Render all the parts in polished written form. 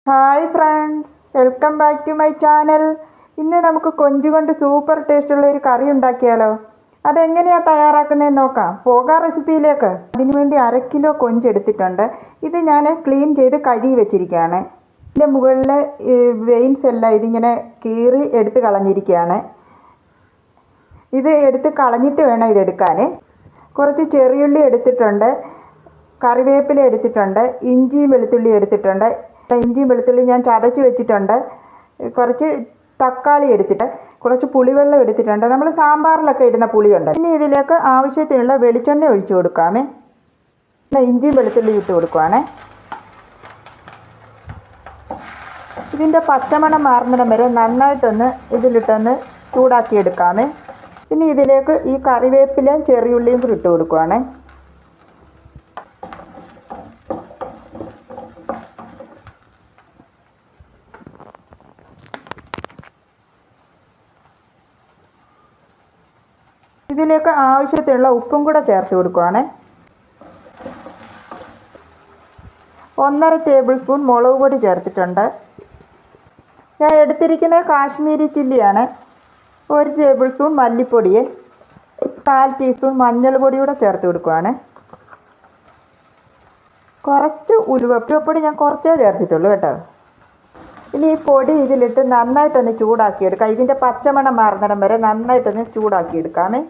Hi friends, welcome back to my channel. ഇന്ന് നമുക്ക് കൊഞ്ച് കൊണ്ട് സൂപ്പർ ടേസ്റ്റുള്ള ഒരു കറി ഉണ്ടാക്കിയാലോ? അതെങ്ങനെയാണ് തയ്യാറാക്കുന്നതെന്ന് നോക്കാം. പോകാം റെസിപ്പിയിലേക്ക്. അതിനുവേണ്ടി 1/2 കിലോ കൊഞ്ച് എടുത്തിട്ടുണ്ട്. ഇത് ഞാൻ ക്ലീൻ ചെയ്ത് കഴുകി വെച്ചിരിക്കുകയാണ്. ഇതിൻ്റെ മുകളിൽ വെയിൻസ് എല്ലാം ഇതിങ്ങനെ കീറി എടുത്ത് കളഞ്ഞിരിക്കുകയാണ്. ഇത് എടുത്ത് കളഞ്ഞിട്ട് വേണം ഇതെടുക്കാൻ. കുറച്ച് ചെറിയുള്ളി എടുത്തിട്ടുണ്ട്, കറിവേപ്പില എടുത്തിട്ടുണ്ട്, ഇഞ്ചിയും വെളുത്തുള്ളി എടുത്തിട്ടുണ്ട്. ഇഞ്ചിയും വെളുത്തുള്ളി ഞാൻ ചതച്ച് വെച്ചിട്ടുണ്ട്. കുറച്ച് തക്കാളി എടുത്തിട്ട് കുറച്ച് പുളിവെള്ളം എടുത്തിട്ടുണ്ട്. നമ്മൾ സാമ്പാറിലൊക്കെ ഇടുന്ന പുളിയുണ്ട്. ഇനി ഇതിലേക്ക് ആവശ്യത്തിനുള്ള വെളിച്ചെണ്ണ ഒഴിച്ചു കൊടുക്കാമേ. ഇഞ്ചിയും വെളുത്തുള്ളി ഇട്ട് കൊടുക്കുവാണേ. ഇതിൻ്റെ പച്ചമണം മാറുന്നിടം വരെ നന്നായിട്ടൊന്ന് ഇതിലിട്ടൊന്ന് ചൂടാക്കിയെടുക്കാമേ. ഇനി ഇതിലേക്ക് ഈ കറിവേപ്പിലയും ചെറിയുള്ളിയും കൂടി ഇട്ട് കൊടുക്കുവാണേ. ഇതിലേക്ക് ആവശ്യത്തിനുള്ള ഉപ്പും കൂടെ ചേർത്ത് കൊടുക്കുവാണ്. 1.5 ടേബിൾ സ്പൂൺ മുളക് പൊടി ചേർത്തിട്ടുണ്ട്. ഞാൻ എടുത്തിരിക്കുന്നത് കാശ്മീരി ചില്ലിയാണ്. 1 ടേബിൾ സ്പൂൺ മല്ലിപ്പൊടി, 1/4 ടീസ്പൂൺ മഞ്ഞൾ പൊടി കൂടെ ചേർത്ത് കൊടുക്കുവാണ്. കുറച്ച് ഉലുവപ്പൊടി ഞാൻ കുറച്ചേ ചേർത്തിട്ടുള്ളൂ കേട്ടോ. ഇനി ഈ പൊടി ഇതിലിട്ട് നന്നായിട്ടൊന്ന് ചൂടാക്കിയെടുക്കാം. ഇതിൻ്റെ പച്ചമണം മാറുന്നിടം വരെ നന്നായിട്ടൊന്ന് ചൂടാക്കിയെടുക്കാമേ.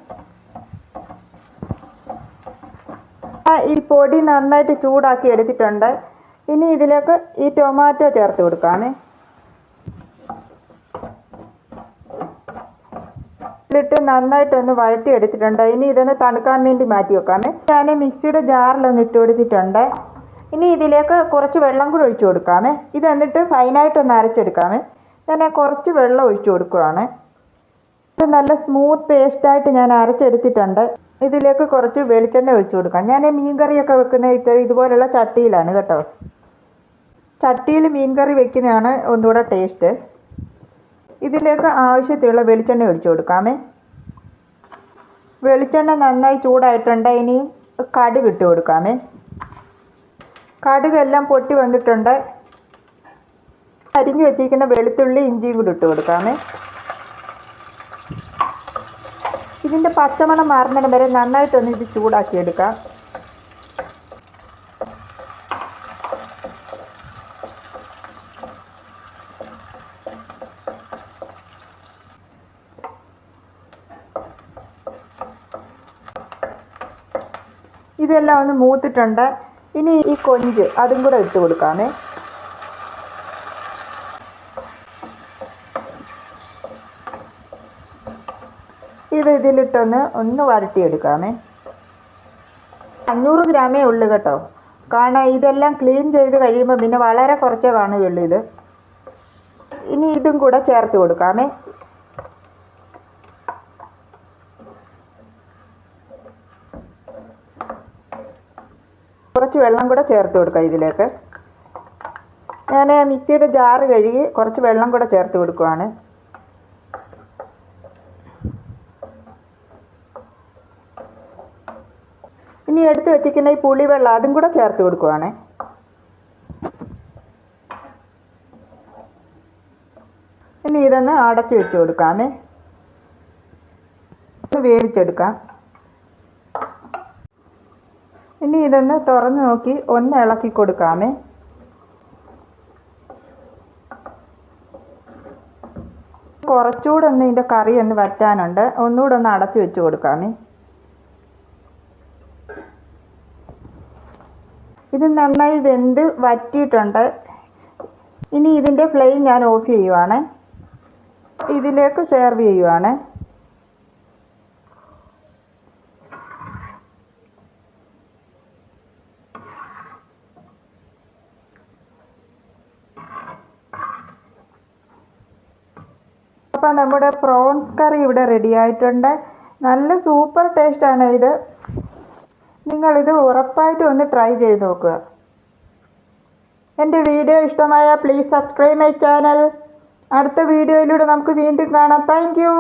ഈ പൊടി നന്നായിട്ട് ചൂടാക്കി എടുത്തിട്ടുണ്ട്. ഇനി ഇതിലേക്ക് ഈ ടൊമാറ്റോ ചേർത്ത് കൊടുക്കാമേ. ഇതിലിട്ട് നന്നായിട്ടൊന്ന് വഴറ്റി എടുത്തിട്ടുണ്ട്. ഇനി ഇതൊന്ന് തണുക്കാൻ വേണ്ടി മാറ്റി വെക്കാമേ. ഞാൻ മിക്സിയുടെ ജാറിലൊന്ന് ഇട്ട് കൊടുത്തിട്ടുണ്ട്. ഇനി ഇതിലേക്ക് കുറച്ച് വെള്ളം കൂടി ഒഴിച്ചു കൊടുക്കാമേ. ഇത് എന്നിട്ട് ഫൈനായിട്ടൊന്ന് അരച്ചെടുക്കാമേ. ഞാൻ കുറച്ച് വെള്ളം ഒഴിച്ചു കൊടുക്കുകയാണ്. ഇത് നല്ല സ്മൂത്ത് പേസ്റ്റായിട്ട് ഞാൻ അരച്ചെടുത്തിട്ടുണ്ട്. ഇതിലേക്ക് കുറച്ച് വെളിച്ചെണ്ണ ഒഴിച്ചു കൊടുക്കാം. ഞാൻ മീൻകറിയൊക്കെ വെക്കുന്ന ഇതുപോലുള്ള ചട്ടിയിലാണ് കേട്ടോ. ചട്ടിയിൽ മീൻകറി വെക്കുന്നതാണ് ഒന്നുകൂടെ ടേസ്റ്റ്. ഇതിലേക്ക് ആവശ്യത്തിലുള്ള വെളിച്ചെണ്ണ ഒഴിച്ചു കൊടുക്കാമേ. വെളിച്ചെണ്ണ നന്നായി ചൂടായിട്ടുണ്ട്. ഇനി കടുക് ഇട്ട് കൊടുക്കാമേ. കടുകെല്ലാം പൊട്ടി വന്നിട്ടുണ്ട്. അരിഞ്ഞു വെച്ചിരിക്കുന്ന വെളുത്തുള്ളി ഇഞ്ചിയും കൂടി ഇട്ട് കൊടുക്കാമേ. ഇതിൻ്റെ പച്ചമണം മാറുന്നിടം വരെ നന്നായിട്ടൊന്ന് ഇത് ചൂടാക്കിയെടുക്കാം. ഇതെല്ലാം ഒന്ന് മൂത്തിട്ടുണ്ട്. ഇനി ഈ കൊഞ്ച് അതും കൂടെ ഇട്ട് കൊടുക്കാമേ. ഇതിലിട്ടൊന്ന് വരട്ടിയെടുക്കാമേ. 500 ഗ്രാമേ ഉള്ളൂ കേട്ടോ. കാരണം ഇതെല്ലാം ക്ലീൻ ചെയ്ത് കഴിയുമ്പോൾ പിന്നെ വളരെ കുറച്ചേ കാണുകയുള്ളൂ ഇത്. ഇനി ഇതും കൂടെ ചേർത്ത് കൊടുക്കാമേ. കുറച്ച് വെള്ളം കൂടെ ചേർത്ത് കൊടുക്കാം ഇതിലേക്ക്. ഞാൻ മിക്സിയുടെ ജാറ് കഴുകി കുറച്ച് വെള്ളം കൂടെ ചേർത്ത് കൊടുക്കുവാണ്. ഇനി എടുത്ത് വെച്ചിരിക്കുന്ന ഈ പുളിവെള്ളം അതും കൂടെ ചേർത്ത് കൊടുക്കുവാണ്. ഇനി ഇതൊന്ന് അടച്ചു വെച്ച് കൊടുക്കാമേ. വേവിച്ചെടുക്കാം. ഇനി ഇതൊന്ന് തുറന്ന് നോക്കി ഒന്ന് ഇളക്കി കൊടുക്കാമേ. കുറച്ചുകൂടെ ഒന്ന് ഇതിൻ്റെ കറി ഒന്ന് വറ്റാനുണ്ട്. ഒന്നുകൂടെ ഒന്ന് അടച്ചു വെച്ച് കൊടുക്കാമേ. ഇത് നന്നായി വെന്ത് വറ്റിയിട്ടുണ്ട്. ഇനി ഇതിൻ്റെ ഫ്ലെയിം ഞാൻ ഓഫ് ചെയ്യുവാണ്. ഇതിലേക്ക് സെർവ് ചെയ്യുവാണ്. അപ്പോൾ നമ്മുടെ പ്രോൺസ് കറി ഇവിടെ റെഡി ആയിട്ടുണ്ട്. നല്ല സൂപ്പർ ടേസ്റ്റാണ് ഇത്. നിങ്ങളിത് ഉറപ്പായിട്ടും ഒന്ന് ട്രൈ ചെയ്ത് നോക്കുക. എൻ്റെ വീഡിയോ ഇഷ്ടമായാൽ പ്ലീസ് സബ്സ്ക്രൈബ് മൈ ചാനൽ. അടുത്ത വീഡിയോയിലൂടെ നമുക്ക് വീണ്ടും കാണാം. Thank you.